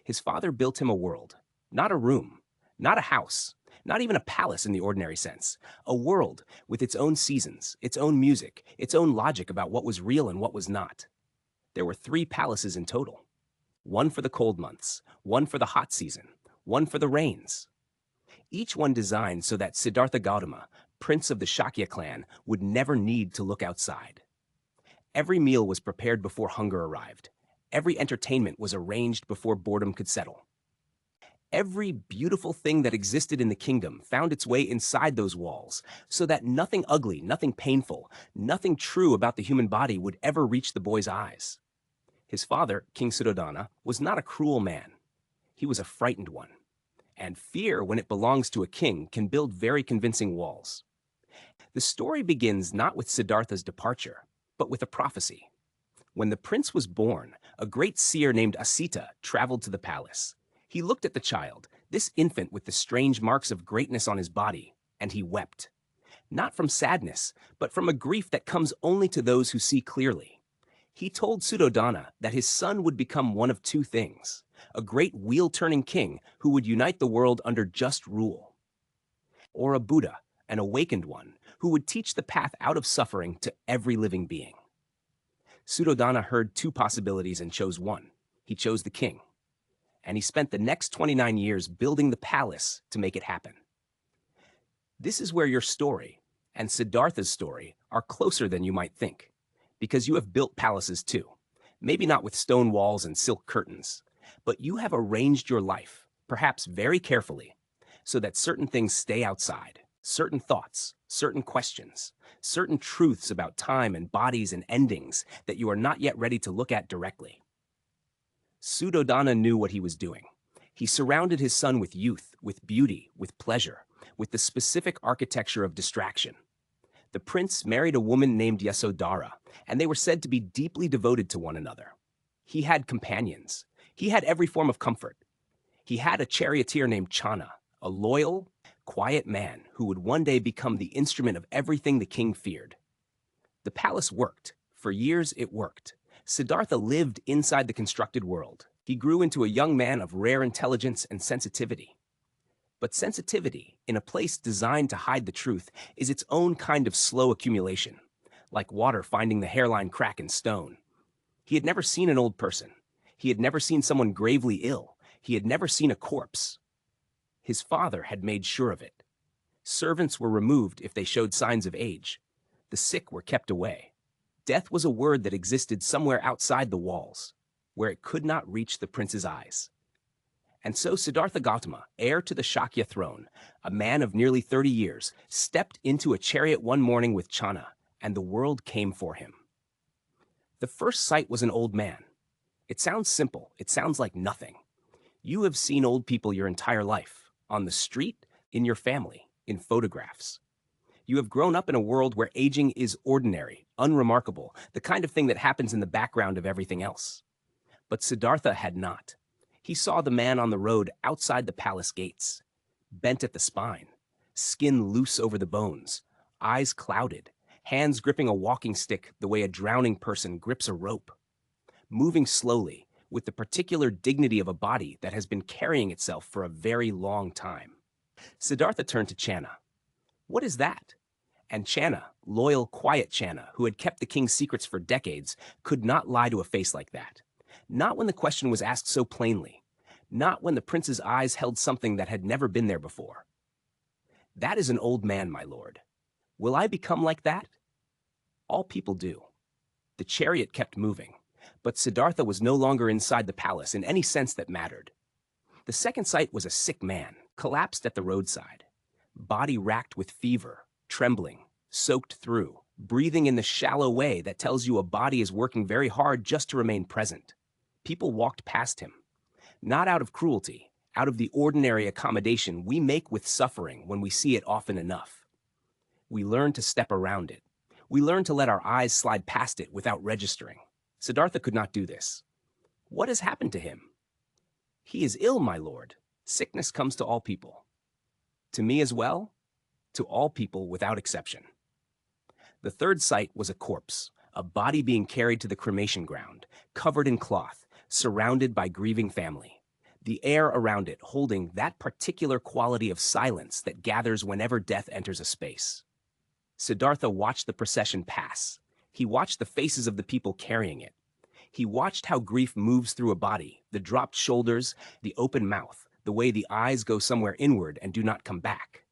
His father built him a world, not a room, not a house, not even a palace in the ordinary sense. A world with its own seasons, its own music, its own logic about what was real and what was not. There were 3 palaces in total. One for the cold months, one for the hot season, one for the rains. Each one designed so that Siddhartha Gautama, prince of the Shakya clan, would never need to look outside. Every meal was prepared before hunger arrived. Every entertainment was arranged before boredom could settle. Every beautiful thing that existed in the kingdom found its way inside those walls, so that nothing ugly, nothing painful, nothing true about the human body would ever reach the boy's eyes. His father, King Suddhodana, was not a cruel man. He was a frightened one. And fear, when it belongs to a king, can build very convincing walls. The story begins not with Siddhartha's departure, but with a prophecy. When the prince was born, a great seer named Asita traveled to the palace. He looked at the child, this infant with the strange marks of greatness on his body, and he wept. Not from sadness, but from a grief that comes only to those who see clearly. He told Suddhodana that his son would become one of 2 things: a great wheel-turning king who would unite the world under just rule, or a Buddha, an awakened one, who would teach the path out of suffering to every living being. Suddhodana heard 2 possibilities and chose one. He chose the king. And he spent the next 29 years building the palace to make it happen. This is where your story and Siddhartha's story are closer than you might think, because you have built palaces too. Maybe not with stone walls and silk curtains, but you have arranged your life, perhaps very carefully, so that certain things stay outside, certain thoughts, certain questions, certain truths about time and bodies and endings that you are not yet ready to look at directly. Suddhodana knew what he was doing. He surrounded his son with youth, with beauty, with pleasure, with the specific architecture of distraction. The prince married a woman named Yasodhara, and they were said to be deeply devoted to one another. He had companions. He had every form of comfort. He had a charioteer named Channa, a loyal, quiet man who would one day become the instrument of everything the king feared. The palace worked. For years it worked. Siddhartha lived inside the constructed world. He grew into a young man of rare intelligence and sensitivity. But sensitivity, in a place designed to hide the truth, is its own kind of slow accumulation, like water finding the hairline crack in stone. He had never seen an old person. He had never seen someone gravely ill. He had never seen a corpse. His father had made sure of it. Servants were removed if they showed signs of age. The sick were kept away. Death was a word that existed somewhere outside the walls, where it could not reach the prince's eyes. And so Siddhartha Gautama, heir to the Shakya throne, a man of nearly 30 years, stepped into a chariot one morning with Channa, and the world came for him. The first sight was an old man. It sounds simple. It sounds like nothing. You have seen old people your entire life, on the street, in your family, in photographs. You have grown up in a world where aging is ordinary, unremarkable, the kind of thing that happens in the background of everything else. But Siddhartha had not. He saw the man on the road outside the palace gates, bent at the spine, skin loose over the bones, eyes clouded, hands gripping a walking stick the way a drowning person grips a rope, moving slowly with the particular dignity of a body that has been carrying itself for a very long time. Siddhartha turned to Channa. What is that? And Channa, loyal, quiet Channa, who had kept the king's secrets for decades, could not lie to a face like that. Not when the question was asked so plainly. Not when the prince's eyes held something that had never been there before. That is an old man, my lord. Will I become like that? All people do. The chariot kept moving, but Siddhartha was no longer inside the palace in any sense that mattered. The second sight was a sick man, collapsed at the roadside, body racked with fever, trembling, soaked through, breathing in the shallow way that tells you a body is working very hard just to remain present. People walked past him, not out of cruelty, out of the ordinary accommodation we make with suffering when we see it often enough. We learn to step around it. We learn to let our eyes slide past it without registering. Siddhartha could not do this. What has happened to him? He is ill, my lord. Sickness comes to all people. To me as well, to all people without exception. The third sight was a corpse, a body being carried to the cremation ground, covered in cloth, surrounded by grieving family. the air around it holding that particular quality of silence that gathers whenever death enters a space. Siddhartha watched the procession pass. He watched the faces of the people carrying it. He watched how grief moves through a body, the dropped shoulders, the open mouth, the way the eyes go somewhere inward and do not come back.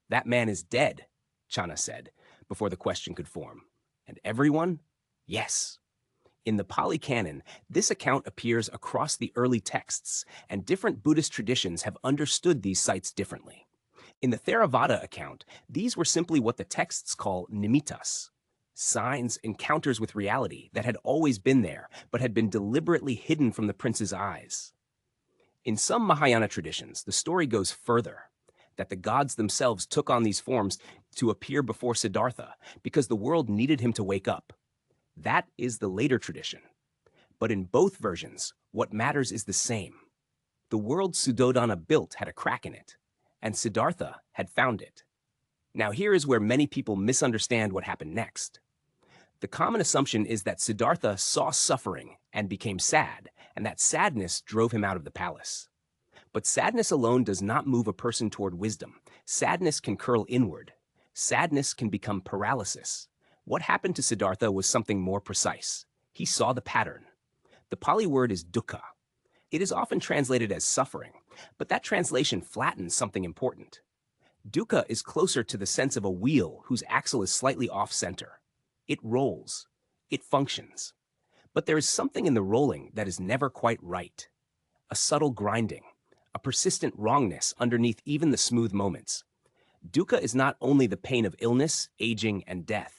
"That man is dead," Channa said, before the question could form. And everyone? Yes. In the Pali Canon, this account appears across the early texts, and different Buddhist traditions have understood these sites differently. In the Theravada account, these were simply what the texts call nimittas, signs, encounters with reality that had always been there, but had been deliberately hidden from the prince's eyes. In some Mahayana traditions, the story goes further, that the gods themselves took on these forms to appear before Siddhartha because the world needed him to wake up. That is the later tradition. But in both versions, what matters is the same. The world Suddhodana built had a crack in it, and Siddhartha had found it. Now here is where many people misunderstand what happened next. The common assumption is that Siddhartha saw suffering and became sad, and that sadness drove him out of the palace. But sadness alone does not move a person toward wisdom. Sadness can curl inward. Sadness can become paralysis. What happened to Siddhartha was something more precise. He saw the pattern. The Pali word is dukkha. It is often translated as suffering, but that translation flattens something important. Dukkha is closer to the sense of a wheel whose axle is slightly off-center. It rolls. It functions. But there is something in the rolling that is never quite right. A subtle grinding, a persistent wrongness underneath even the smooth moments. Dukkha is not only the pain of illness, aging, and death.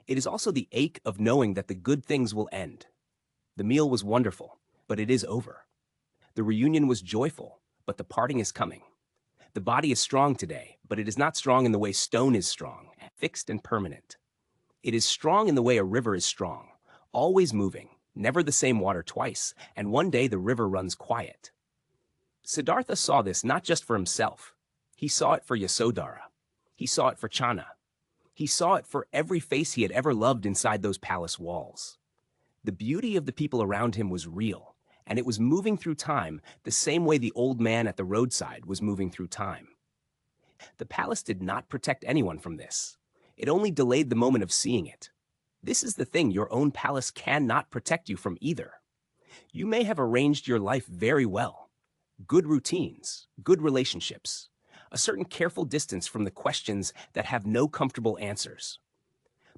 It is also the ache of knowing that the good things will end. The meal was wonderful, but it is over. The reunion was joyful, but the parting is coming. The body is strong today, but it is not strong in the way stone is strong, fixed and permanent. It is strong in the way a river is strong, always moving, never the same water twice, and one day the river runs quiet. Siddhartha saw this not just for himself. He saw it for Yasodhara. He saw it for Channa. He saw it for every face he had ever loved inside those palace walls. The beauty of the people around him was real, and it was moving through time the same way the old man at the roadside was moving through time. The palace did not protect anyone from this. It only delayed the moment of seeing it. This is the thing your own palace cannot protect you from either. You may have arranged your life very well. Good routines, good relationships, a certain careful distance from the questions that have no comfortable answers.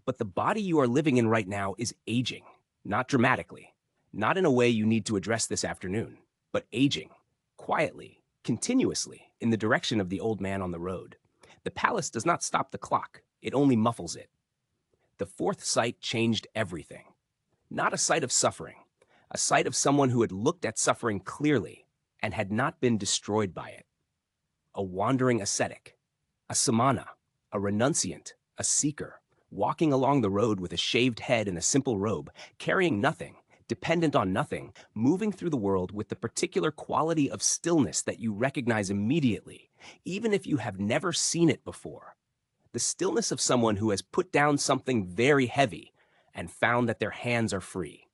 But the body you are living in right now is aging, not dramatically, not in a way you need to address this afternoon, but aging, quietly, continuously, in the direction of the old man on the road. The palace does not stop the clock, it only muffles it. The fourth sight changed everything. Not a sight of suffering, a sight of someone who had looked at suffering clearly and had not been destroyed by it. A wandering ascetic, a samana, a renunciant, a seeker, walking along the road with a shaved head and a simple robe, carrying nothing, dependent on nothing, moving through the world with the particular quality of stillness that you recognize immediately, even if you have never seen it before. The stillness of someone who has put down something very heavy and found that their hands are free.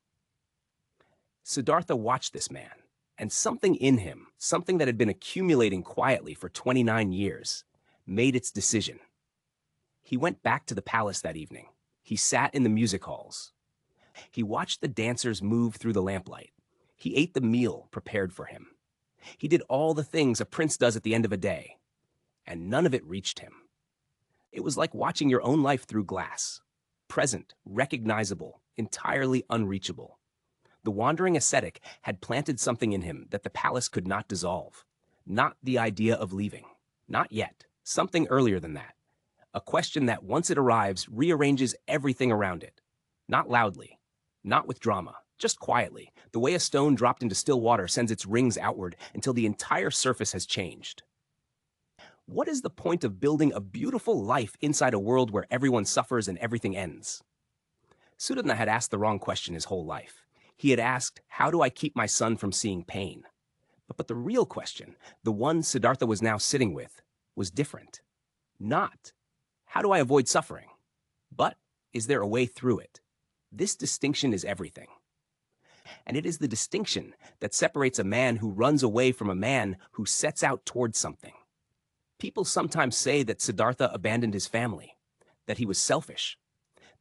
Siddhartha watched this man, and something in him, something that had been accumulating quietly for 29 years, made its decision. He went back to the palace that evening. He sat in the music halls. He watched the dancers move through the lamplight. He ate the meal prepared for him. He did all the things a prince does at the end of a day, and none of it reached him. It was like watching your own life through glass, present, recognizable, entirely unreachable. The wandering ascetic had planted something in him that the palace could not dissolve. Not the idea of leaving. Not yet. Something earlier than that. A question that, once it arrives, rearranges everything around it. Not loudly. Not with drama. Just quietly. The way a stone dropped into still water sends its rings outward until the entire surface has changed. What is the point of building a beautiful life inside a world where everyone suffers and everything ends? Suddhodana had asked the wrong question his whole life. He had asked, how do I keep my son from seeing pain? But the real question, the one Siddhartha was now sitting with, was different. Not, how do I avoid suffering? But, is there a way through it? This distinction is everything. And it is the distinction that separates a man who runs away from a man who sets out towards something. People sometimes say that Siddhartha abandoned his family, that he was selfish,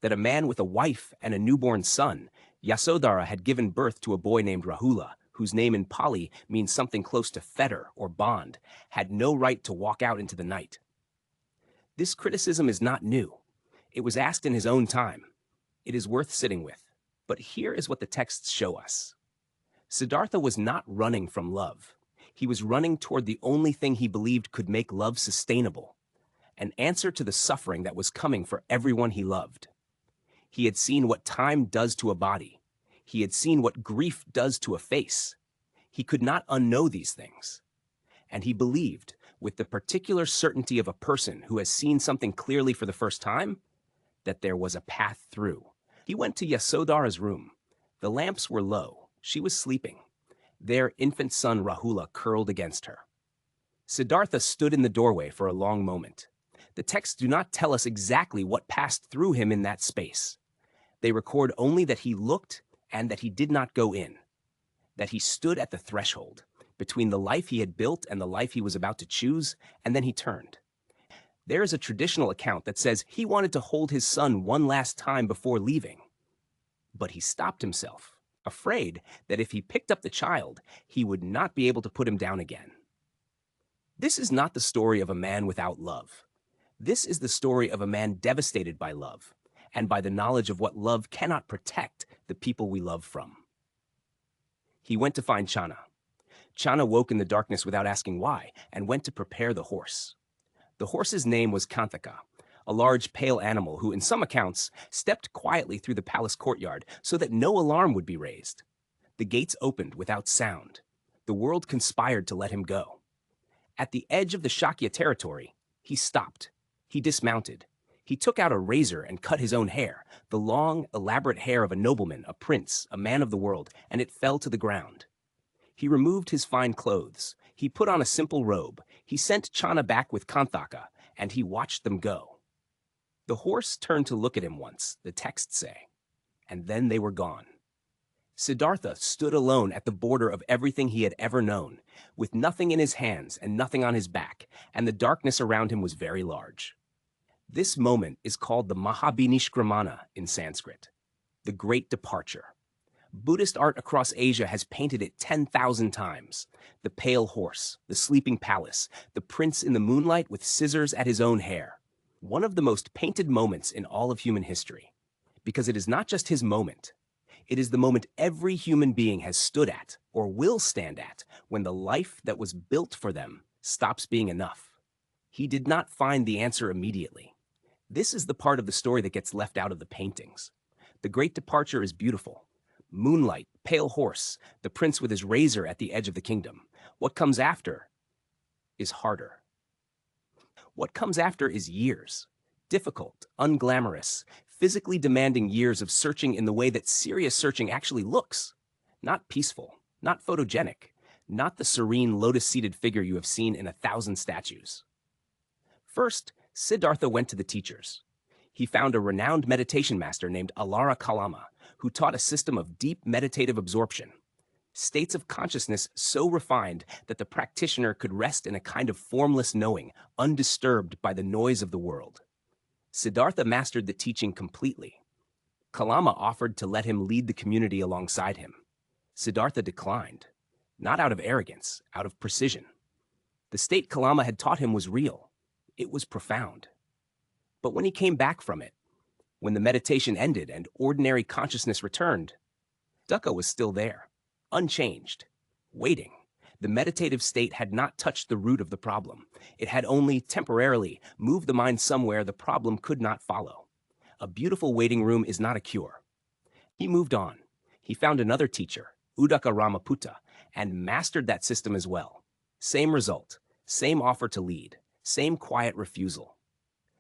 that a man with a wife and a newborn son, Yasodhara, had given birth to a boy named Rahula, whose name in Pali means something close to fetter or bond, had no right to walk out into the night. This criticism is not new. It was asked in his own time. It is worth sitting with. But here is what the texts show us. Siddhartha was not running from love. He was running toward the only thing he believed could make love sustainable, an answer to the suffering that was coming for everyone he loved. He had seen what time does to a body. He had seen what grief does to a face. He could not unknow these things. And he believed, with the particular certainty of a person who has seen something clearly for the first time, that there was a path through. He went to Yasodhara's room. The lamps were low. She was sleeping. Their infant son Rahula curled against her. Siddhartha stood in the doorway for a long moment. The texts do not tell us exactly what passed through him in that space. They record only that he looked and that he did not go in, that he stood at the threshold between the life he had built and the life he was about to choose, and then he turned. There is a traditional account that says he wanted to hold his son one last time before leaving, but he stopped himself, afraid that if he picked up the child, he would not be able to put him down again. This is not the story of a man without love. This is the story of a man devastated by love, and by the knowledge of what love cannot protect the people we love from. He went to find Channa. Channa woke in the darkness without asking why, and went to prepare the horse. The horse's name was Kanthaka, a large pale animal who, in some accounts, stepped quietly through the palace courtyard so that no alarm would be raised. The gates opened without sound. The world conspired to let him go. At the edge of the Shakya territory, he stopped. He dismounted. He took out a razor and cut his own hair, the long, elaborate hair of a nobleman, a prince, a man of the world, and it fell to the ground. He removed his fine clothes. He put on a simple robe. He sent Channa back with Kanthaka, and he watched them go. The horse turned to look at him once, the texts say, and then they were gone. Siddhartha stood alone at the border of everything he had ever known, with nothing in his hands and nothing on his back, and the darkness around him was very large. This moment is called the Mahabhinishkramana in Sanskrit, the Great Departure. Buddhist art across Asia has painted it 10,000 times. The pale horse, the sleeping palace, the prince in the moonlight with scissors at his own hair. One of the most painted moments in all of human history. Because it is not just his moment. It is the moment every human being has stood at, or will stand at, when the life that was built for them stops being enough. He did not find the answer immediately. This is the part of the story that gets left out of the paintings. The Great Departure is beautiful. Moonlight, pale horse, the prince with his razor at the edge of the kingdom. What comes after is harder. What comes after is years. Difficult, unglamorous, physically demanding years of searching in the way that serious searching actually looks. Not peaceful, not photogenic, not the serene lotus-seated figure you have seen in 1,000 statues. First, Siddhartha went to the teachers. He found a renowned meditation master named Alara Kalama, who taught a system of deep meditative absorption, states of consciousness so refined that the practitioner could rest in a kind of formless knowing, undisturbed by the noise of the world. Siddhartha mastered the teaching completely. Kalama offered to let him lead the community alongside him. Siddhartha declined, not out of arrogance, out of precision. The state Kalama had taught him was real. It was profound. But when he came back from it, when the meditation ended and ordinary consciousness returned, Dukkha was still there, unchanged, waiting. The meditative state had not touched the root of the problem. It had only temporarily moved the mind somewhere the problem could not follow. A beautiful waiting room is not a cure. He moved on. He found another teacher, Uddaka Ramaputta, and mastered that system as well. Same result, same offer to lead, same quiet refusal.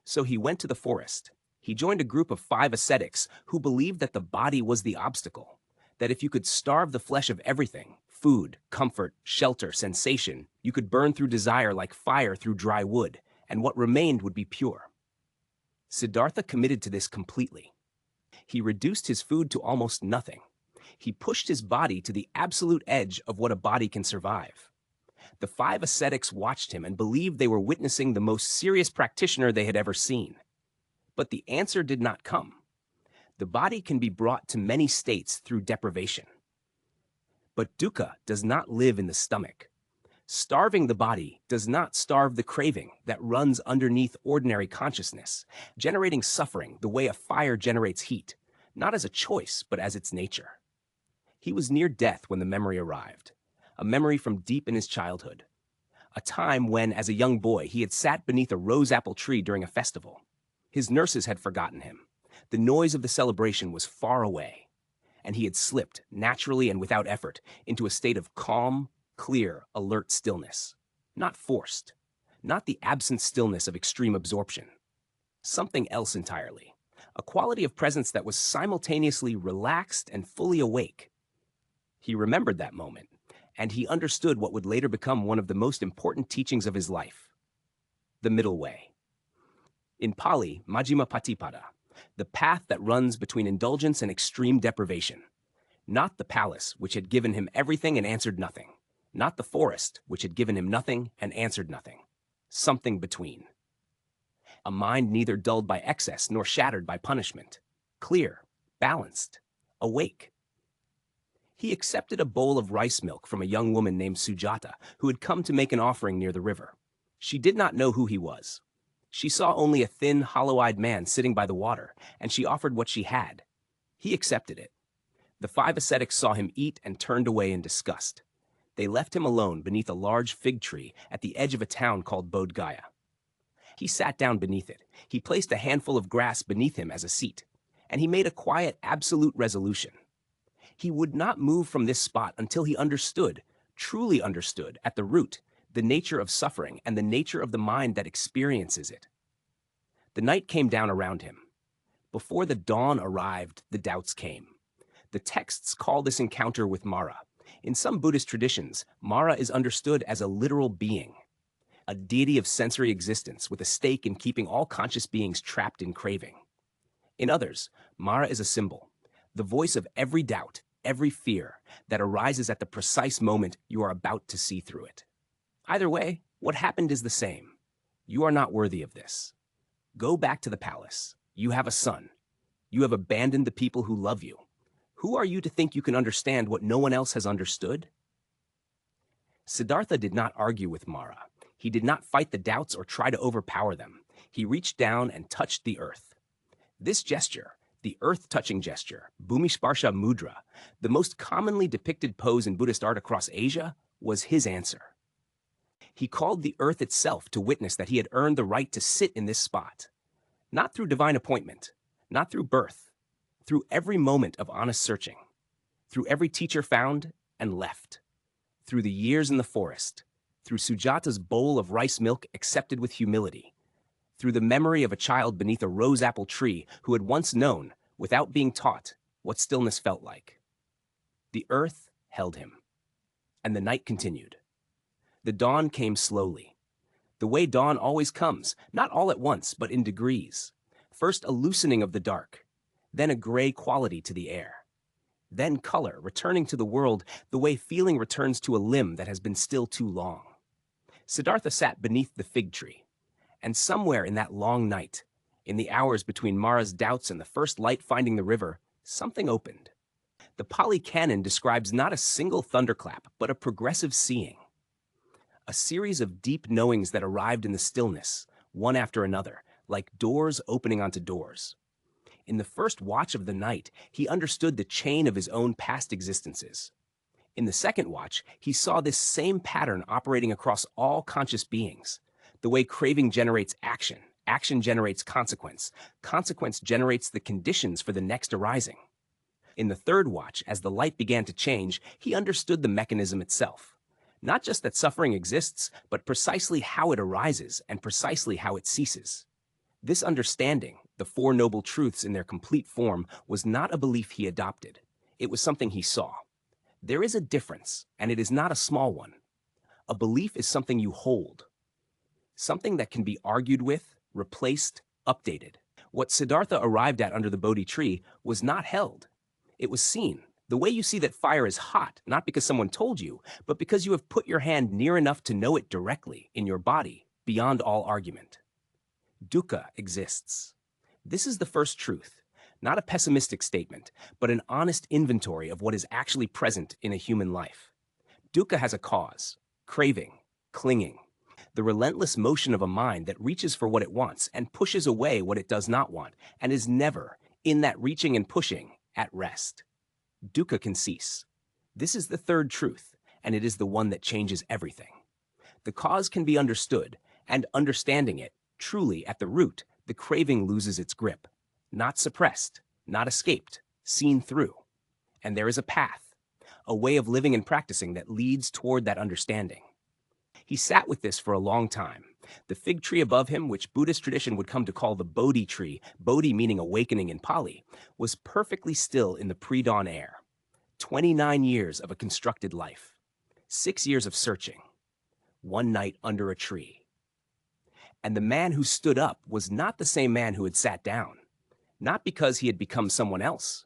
So he went to the forest. He joined a group of 5 ascetics who believed that the body was the obstacle, that if you could starve the flesh of everything, food, comfort, shelter, sensation, you could burn through desire like fire through dry wood, and what remained would be pure. Siddhartha committed to this completely. He reduced his food to almost nothing. He pushed his body to the absolute edge of what a body can survive. The 5 ascetics watched him and believed they were witnessing the most serious practitioner they had ever seen. But the answer did not come. The body can be brought to many states through deprivation. But dukkha does not live in the stomach. Starving the body does not starve the craving that runs underneath ordinary consciousness, generating suffering the way a fire generates heat, not as a choice, but as its nature. He was near death when the memory arrived, a memory from deep in his childhood, a time when, as a young boy, he had sat beneath a rose apple tree during a festival. His nurses had forgotten him. The noise of the celebration was far away, and he had slipped, naturally and without effort, into a state of calm, clear, alert stillness. Not forced. Not the absent stillness of extreme absorption. Something else entirely. A quality of presence that was simultaneously relaxed and fully awake. He remembered that moment, and he understood what would later become one of the most important teachings of his life. The middle way. In Pali, Majjhima Patipada, the path that runs between indulgence and extreme deprivation. Not the palace, which had given him everything and answered nothing. Not the forest, which had given him nothing and answered nothing. Something between. A mind neither dulled by excess nor shattered by punishment. Clear, balanced, awake. He accepted a bowl of rice milk from a young woman named Sujata, who had come to make an offering near the river. She did not know who he was. She saw only a thin, hollow-eyed man sitting by the water, and she offered what she had. He accepted it. The 5 ascetics saw him eat and turned away in disgust. They left him alone beneath a large fig tree at the edge of a town called Bodh Gaya. He sat down beneath it. He placed a handful of grass beneath him as a seat, and he made a quiet, absolute resolution. He would not move from this spot until he understood, truly understood, at the root, the nature of suffering and the nature of the mind that experiences it. The night came down around him. Before the dawn arrived, the doubts came. The texts call this encounter with Mara. In some Buddhist traditions, Mara is understood as a literal being, a deity of sensory existence with a stake in keeping all conscious beings trapped in craving. In others, Mara is a symbol, the voice of every doubt, every fear that arises at the precise moment you are about to see through it. Either way, what happened is the same. You are not worthy of this. Go back to the palace. You have a son. You have abandoned the people who love you. Who are you to think you can understand what no one else has understood? Siddhartha did not argue with Mara. He did not fight the doubts or try to overpower them. He reached down and touched the earth. This gesture, the earth-touching gesture, Bhumisparsha Mudra, the most commonly depicted pose in Buddhist art across Asia, was his answer. He called the earth itself to witness that he had earned the right to sit in this spot. Not through divine appointment, not through birth, through every moment of honest searching, through every teacher found and left, through the years in the forest, through Sujata's bowl of rice milk accepted with humility, through the memory of a child beneath a rose apple tree who had once known, without being taught, what stillness felt like. The earth held him, and the night continued. The dawn came slowly, the way dawn always comes, not all at once, but in degrees. First a loosening of the dark, then a gray quality to the air. Then color, returning to the world the way feeling returns to a limb that has been still too long. Siddhartha sat beneath the fig tree, and somewhere in that long night, in the hours between Mara's doubts and the first light finding the river, something opened. The Pali Canon describes not a single thunderclap, but a progressive seeing. A series of deep knowings that arrived in the stillness, one after another, like doors opening onto doors. In the first watch of the night, he understood the chain of his own past existences. In the second watch, he saw this same pattern operating across all conscious beings. The way craving generates action, action generates consequence, consequence generates the conditions for the next arising. In the third watch, as the light began to change, he understood the mechanism itself. Not just that suffering exists, but precisely how it arises and precisely how it ceases. This understanding, the Four Noble Truths in their complete form, was not a belief he adopted. It was something he saw. There is a difference, and it is not a small one. A belief is something you hold. Something that can be argued with, replaced, updated. What Siddhartha arrived at under the Bodhi tree was not held. It was seen, The way you see that fire is hot, not because someone told you, but because you have put your hand near enough to know it directly in your body, beyond all argument. Dukkha exists. This is the first truth, not a pessimistic statement, but an honest inventory of what is actually present in a human life. Dukkha has a cause: craving, clinging, the relentless motion of a mind that reaches for what it wants and pushes away what it does not want, and is never, in that reaching and pushing, at rest. Dukkha can cease. This is the third truth, and it is the one that changes everything. The cause can be understood, and understanding it, truly at the root, the craving loses its grip. Not suppressed, not escaped, seen through. And there is a path, a way of living and practicing that leads toward that understanding. He sat with this for a long time. The fig tree above him, which Buddhist tradition would come to call the Bodhi tree, Bodhi meaning awakening in Pali, was perfectly still in the pre-dawn air. 29 years of a constructed life. 6 years of searching. One night under a tree. And the man who stood up was not the same man who had sat down. Not because he had become someone else,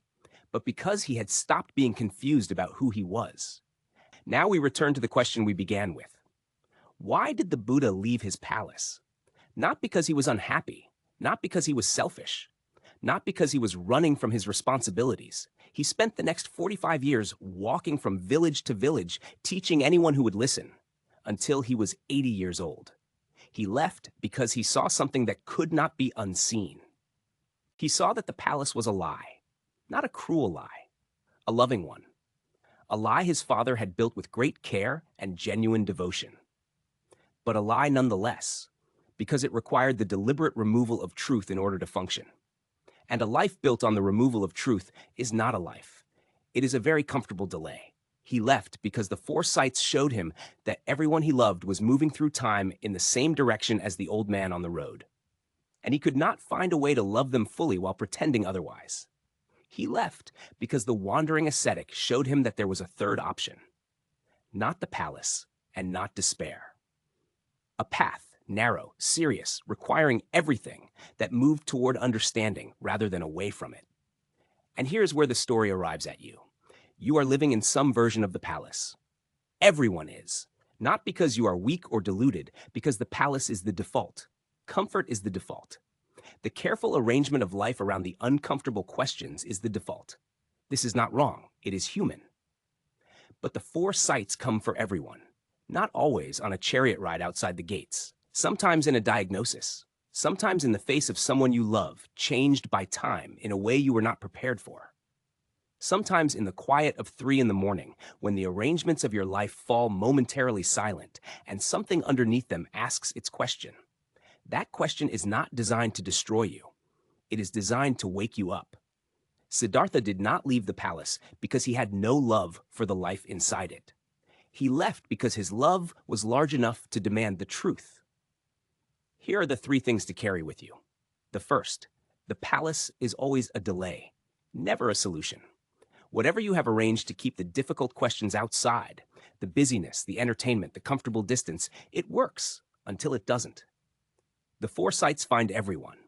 but because he had stopped being confused about who he was. Now we return to the question we began with. Why did the Buddha leave his palace? Not because he was unhappy, not because he was selfish, not because he was running from his responsibilities. He spent the next 45 years walking from village to village, teaching anyone who would listen, until he was 80 years old. He left because he saw something that could not be unseen. He saw that the palace was a lie, not a cruel lie, a loving one. A lie his father had built with great care and genuine devotion. But a lie nonetheless, because it required the deliberate removal of truth in order to function. And a life built on the removal of truth is not a life. It is a very comfortable delay. He left because the foresights showed him that everyone he loved was moving through time in the same direction as the old man on the road. And he could not find a way to love them fully while pretending otherwise. He left because the wandering ascetic showed him that there was a third option. Not the palace, and not despair. A path, narrow, serious, requiring everything, that moved toward understanding rather than away from it. And here's where the story arrives at you. You are living in some version of the palace. Everyone is. Not because you are weak or deluded, because the palace is the default. Comfort is the default. The careful arrangement of life around the uncomfortable questions is the default. This is not wrong. It is human. But the four sights come for everyone. Not always on a chariot ride outside the gates. Sometimes in a diagnosis. Sometimes in the face of someone you love, changed by time in a way you were not prepared for. Sometimes in the quiet of 3 in the morning, when the arrangements of your life fall momentarily silent, and something underneath them asks its question. That question is not designed to destroy you. It is designed to wake you up. Siddhartha did not leave the palace because he had no love for the life inside it. He left because his love was large enough to demand the truth. Here are the 3 things to carry with you. The first, the palace is always a delay, never a solution. Whatever you have arranged to keep the difficult questions outside, the busyness, the entertainment, the comfortable distance, it works until it doesn't. The foresights find everyone.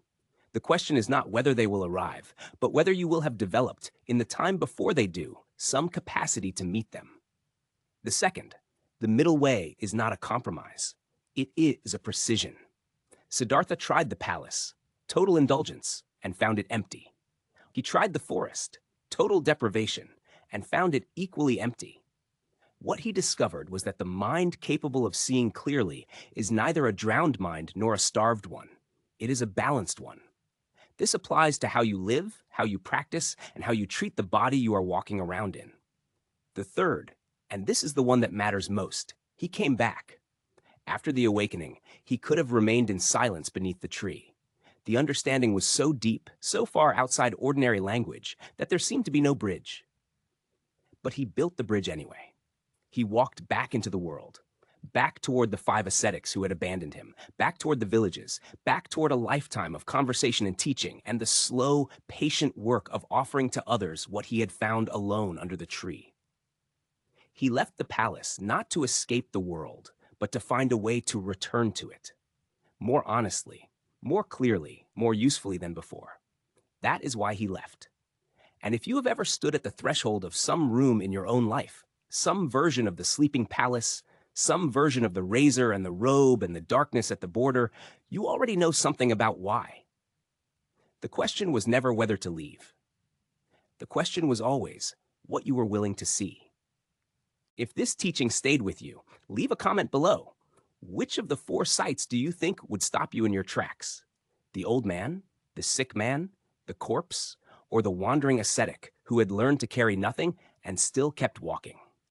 The question is not whether they will arrive, but whether you will have developed, in the time before they do, some capacity to meet them. The second, the middle way is not a compromise. It is a precision. Siddhartha tried the palace, total indulgence, and found it empty. He tried the forest, total deprivation, and found it equally empty. What he discovered was that the mind capable of seeing clearly is neither a drowned mind nor a starved one. It is a balanced one. This applies to how you live, how you practice, and how you treat the body you are walking around in. The third, and this is the one that matters most, he came back. After the awakening, he could have remained in silence beneath the tree. The understanding was so deep, so far outside ordinary language, that there seemed to be no bridge. But he built the bridge anyway. He walked back into the world, back toward the 5 ascetics who had abandoned him, back toward the villages, back toward a lifetime of conversation and teaching, and the slow, patient work of offering to others what he had found alone under the tree. He left the palace not to escape the world, but to find a way to return to it. More honestly, more clearly, more usefully than before. That is why he left. And if you have ever stood at the threshold of some room in your own life, some version of the sleeping palace, some version of the razor and the robe and the darkness at the border, you already know something about why. The question was never whether to leave. The question was always what you were willing to see. If this teaching stayed with you, leave a comment below. Which of the 4 sights do you think would stop you in your tracks? The old man, the sick man, the corpse, or the wandering ascetic who had learned to carry nothing and still kept walking?